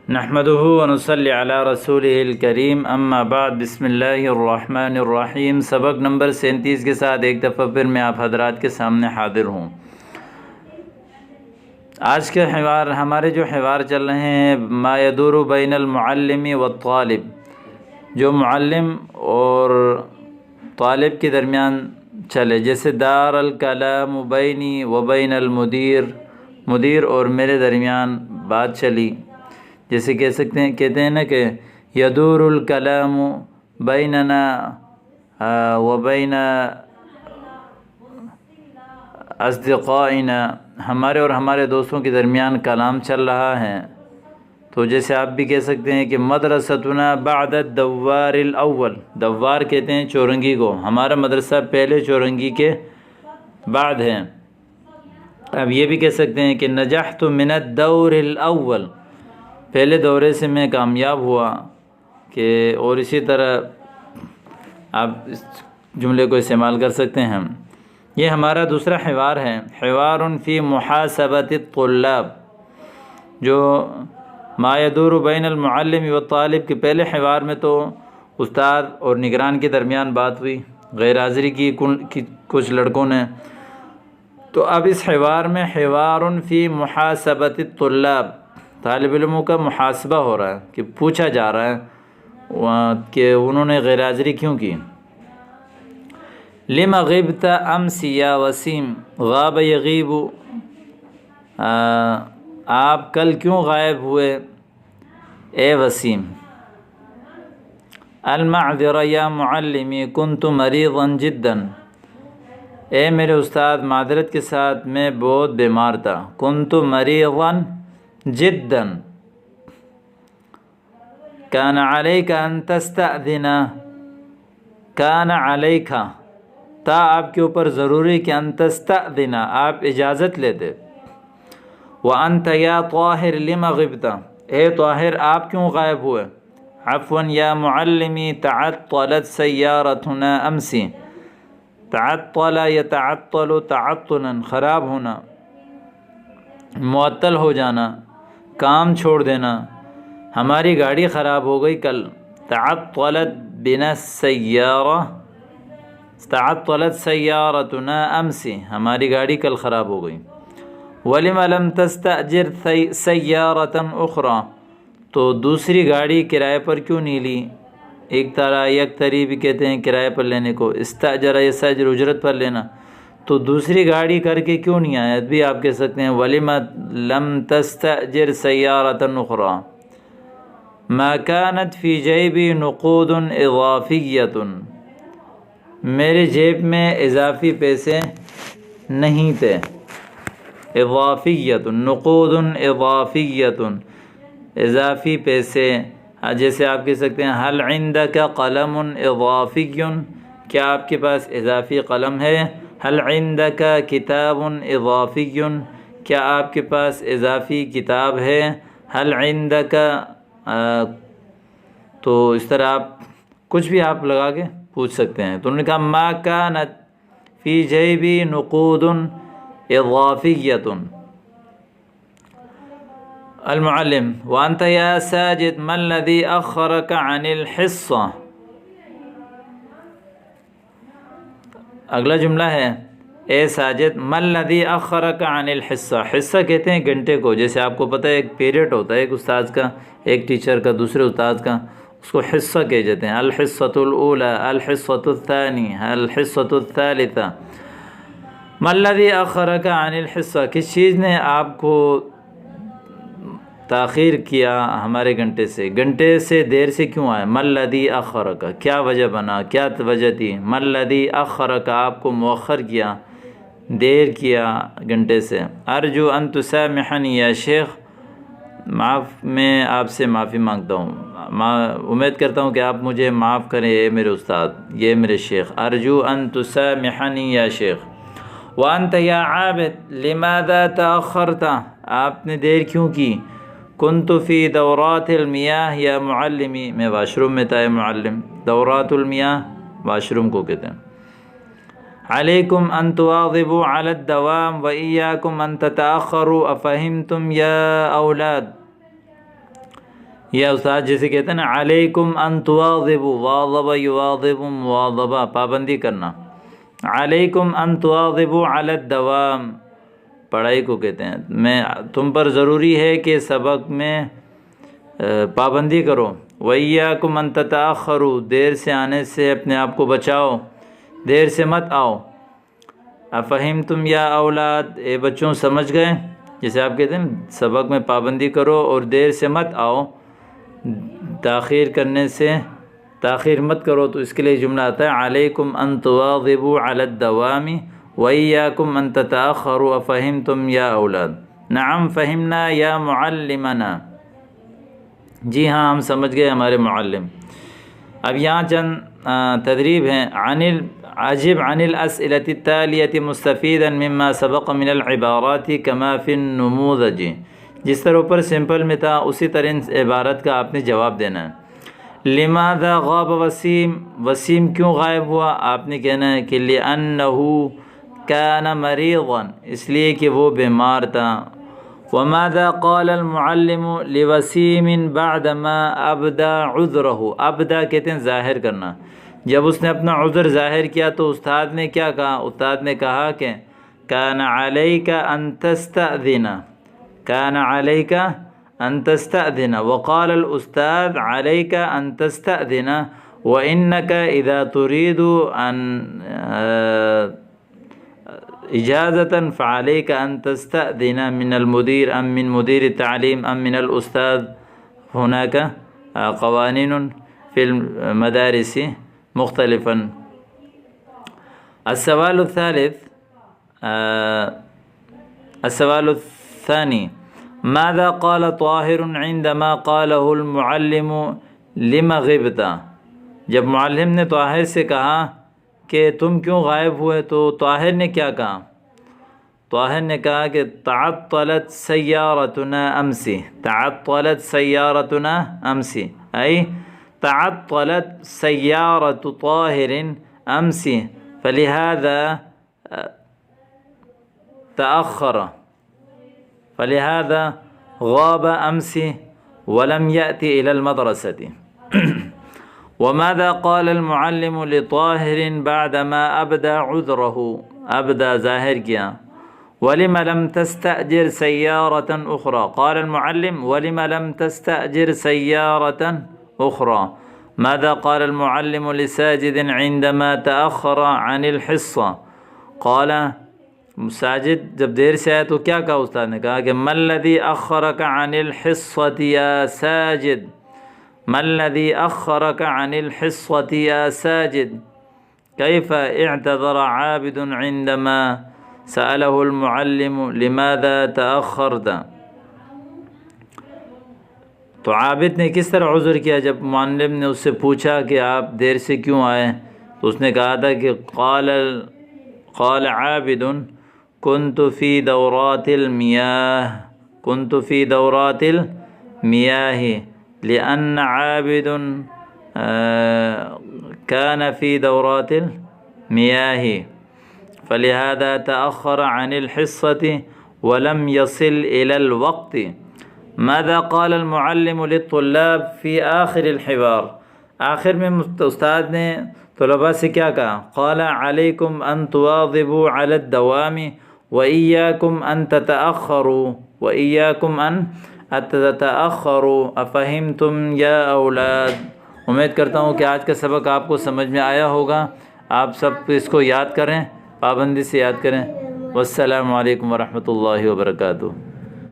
نحمدہ ونصلی علی رسولہ الکریم اما بعد بسم اللہ الرحمن الرحیم۔ سبق نمبر 37 کے ساتھ ایک دفعہ پھر میں آپ حضرات کے سامنے حاضر ہوں۔ آج کے ہمارے جو حوار چل رہے ہیں ما یدور بین المعلم والطالب، جو معلم اور طالب کے درمیان چلے، جیسے دار الکلام بینی و بین المدیر، مدیر اور میرے درمیان بات چلی، جیسے کہتے ہیں نا کہ یدور الکلام بیننا و بین اصدقائنا، ہمارے اور ہمارے دوستوں کے درمیان کلام چل رہا ہے۔ تو جیسے آپ بھی کہہ سکتے ہیں کہ مدرستنا بعد الدوار الاول، دوار کہتے ہیں چورنگی کو، ہمارا مدرسہ پہلے چورنگی کے بعد ہے۔ اب یہ بھی کہہ سکتے ہیں کہ نجحت من الدور الاول، پہلے دورے سے میں کامیاب ہوا، کہ اور اسی طرح آپ اس جملے کو استعمال کر سکتے ہیں۔ یہ ہمارا دوسرا حوار ہے، حوار فی محاسبۃ الطلاب، جو ما یدور بین المعلم والطالب کے پہلے حوار میں تو استاد اور نگران کے درمیان بات ہوئی، غیر حاضری کی کچھ لڑکوں نے۔ تو اب اس حوار میں حوار فی محاسبۃ الطلاب، طالب علموں کا محاسبہ ہو رہا ہے، کہ پوچھا جا رہا ہے کہ انہوں نے غیر حاضری کیوں کی۔ لما غبت امس یا وسیم، غاب یغیب، آپ کل کیوں غائب ہوئے اے وسیم۔ المعذرہ یا معلمی کنت مریضا جدا، اے میرے استاد معذرت کے ساتھ میں بہت بیمار تھا، کنت مریضا جدا۔ کان علیک ان تستأذن، کان علیک، تا آپ کے اوپر ضروری کہ ان تستأذن، آپ اجازت لیتے۔ وانت یا طاہر لما غبت، اے طاہر آپ کیوں غائب ہوئے۔ عفوا یا معلمی تعطلت سیارتنا امسی، تعطل یتعطل تعطلا، خراب ہونا، معطل ہو جانا، کام چھوڑ دینا، ہماری گاڑی خراب ہو گئی کل۔ تعطلت بنا السیارہ، تعطلت سیارتنا امسی، ہماری گاڑی کل خراب ہو گئی۔ ولم لم تستأجر سیارۃ اخرى، تو دوسری گاڑی کرائے پر کیوں نہیں لی۔ ایک تری بھی کہتے ہیں کرائے پر لینے کو، استاجر یستاجر اجرت پر لینا، تو دوسری گاڑی کر کے کیوں نہیں آیا، بھی آپ کہہ سکتے ہیں ولم لم تستأجر سیارۃ اخرى ما كانت فی جیبی نقود اضافیۃ، میرے جیب میں اضافی پیسے نہیں تھے۔ اضافیۃ، نقود اضافیۃ، اضافی پیسے، جیسے آپ کہہ سکتے ہیں هل عندك قلم اضافی، کیا آپ کے پاس اضافی قلم ہے۔ هل عندك کتاب اضافی، کیا آپ کے پاس اضافی کتاب ہے۔ هل عندك، تو اس طرح آپ کچھ بھی آپ لگا کے پوچھ سکتے ہیں۔ تو انہوں نے کہا ما كانت فی جیبی نقود اضافیۃ۔ المعلم وانت یا ساجد ما الذی اخرک عن الحصہ، اگلا جملہ ہے اے ساجد ما الذی اخرک عن الحصہ، حصہ کہتے ہیں گھنٹے کو، جیسے آپ کو پتہ ہے ایک پیریڈ ہوتا ہے، ایک استاد کا، ایک ٹیچر کا دوسرے استاد کا، اس کو حصہ کہے جاتے ہیں۔ الحصۃ الاولی، الحصۃ الثانی، الحصۃ الثالثہ۔ ما الذی اخرک عن الحصہ، کس چیز نے آپ کو تاخیر کیا ہمارے گھنٹے سے دیر سے کیوں آئے۔ ما الذی اخرک، کیا وجہ بنا، کیا وجہ تھی۔ ما الذی اخرک، آپ کو مؤخر کیا، دیر کیا گھنٹے سے۔ ارجو ان تسامحنی یا شیخ، میں آپ سے معافی مانگتا ہوں، امید کرتا ہوں کہ آپ مجھے معاف کریں اے میرے استاد، یہ میرے شیخ۔ ارجو ان تسامحنی یا شیخ۔ وانت یا عابد لماذا تأخرت، آپ نے دیر کیوں کی۔ کنت فی دورات المیاہ یا معلمی، میں واش روم میں تھا اے معلم۔ دورات المیاہ واش روم کو کہتے ہیں۔ علیکم ان تواظبوا علی الدوام و ایاکم ان تتأخروا، افہمتم یا اولاد، یا استاد جیسے کہتے ہیں نا علیکم ان تواظبوا، واظب یواظب مواظبہ، پابندی کرنا، علیکم ان تواظبوا علی الدوام، پڑھائی کو کہتے ہیں، میں تم پر ضروری ہے کہ سبق میں پابندی کرو، وَإِيَّاكُمْ أَن تَتَأَخَّرُوا، دیر سے آنے سے اپنے آپ کو بچاؤ، دیر سے مت آؤ، افہمتم یا اولاد، اے بچوں سمجھ گئے، جیسے آپ کہتے ہیں سبق میں پابندی کرو اور دیر سے مت آؤ، تاخیر کرنے سے تاخیر مت کرو، تو اس کے لیے جملہ آتا ہے علیکم ان تواظبوا علی الدوام وإياكم ان تتأخروا افہمتم یا اولاد۔ نعم فہمنا یا معلمنا، جی ہاں ہم سمجھ گئے ہمارے معلم۔ اب یہاں چند تدریب ہیں، عجب عن الاسئلة التالیة مستفیدا مما سبق من العبارات کما فی النموذج، جس طرح اوپر سمپل میں تھا اسی طرح ان عبارت کا آپ نے جواب دینا ہے۔ لماذا غاب وسیم، وسیم کیوں غائب ہوا، آپ نے کہنا ہے کہ لأنه كان مريضا، اس لیے کہ وہ بیمار تھا۔ وماذا قال المعلم لوسیم بعدما ابدا عذره، ابدا کہتے ہیں ظاہر کرنا، جب اس نے اپنا عذر ظاہر کیا تو استاد نے کیا کہا، استاد نے کہا کہ كان عليك ان تستأذن، كان عليك ان تستأذن، وقال الاستاذ عليك ان تستأذن وانك اذا تريد ان اجازة فعليك ان تستأذن من المدير ام من مدير التعليم ام من الاستاذ، هناك قوانين في المدارس مختلفا۔ السؤال الثاني ماذا قال طاهر عندما قاله المعلم لما غبت، جب معلم نے طاہر سے کہا کہ تم کیوں غائب ہوئے تو طاہر نے کیا کہا، طاہر نے کہا کہ تعطلت سیارتنا امسی، تعطلت سیارتنا امسی، ای تعطلت سیارت طاہر امسی فلہذا تأخر، فلہذا غاب امسی ولم يأتي إلى المدرسة۔ وماذا قال المعلم لطاهر بعدما أبدى عذره، أبدى ظاهر کیا، ولم لم تستأجر سيارة أخرى، قال المعلم ولم لم تستأجر سيارة أخرى۔ ماذا قال المعلم لساجد عندما تأخر عن الحصة، قال ساجد جب دیر سے آیا تو کیا کہا، استاد نے کہا کہ ما الذي أخرك عن الحصة يا ساجد، ما الذي أخرك عن الحصة يا ساجد، كيف اعتذر عابد عندما سأله المعلم لماذا تأخرت، تو عابد نے کس طرح عذر کیا جب معلم نے اس سے پوچھا کہ آپ دیر سے کیوں آئے، تو اس نے کہا تھا کہ قال عابد كنت في دورات المياه، كنت في دورات المياه، لأن عابد كان في دورات المياه فلهذا تأخر عن الحصة ولم يصل إلى الوقت۔ ماذا قال المعلم للطلاب في آخر الحوار، آخر میں استاد نے طلباء سے کیا کہا، قال عليكم أن تواظبوا على الدوام وإياكم أن تتأخروا، وإياكم أن تتأخروا افہمتم یا اولاد۔ امید کرتا ہوں کہ آج کا سبق آپ کو سمجھ میں آیا ہوگا، آپ سب اس کو یاد کریں، پابندی سے یاد کریں۔ والسلام علیکم ورحمۃ اللہ وبرکاتہ۔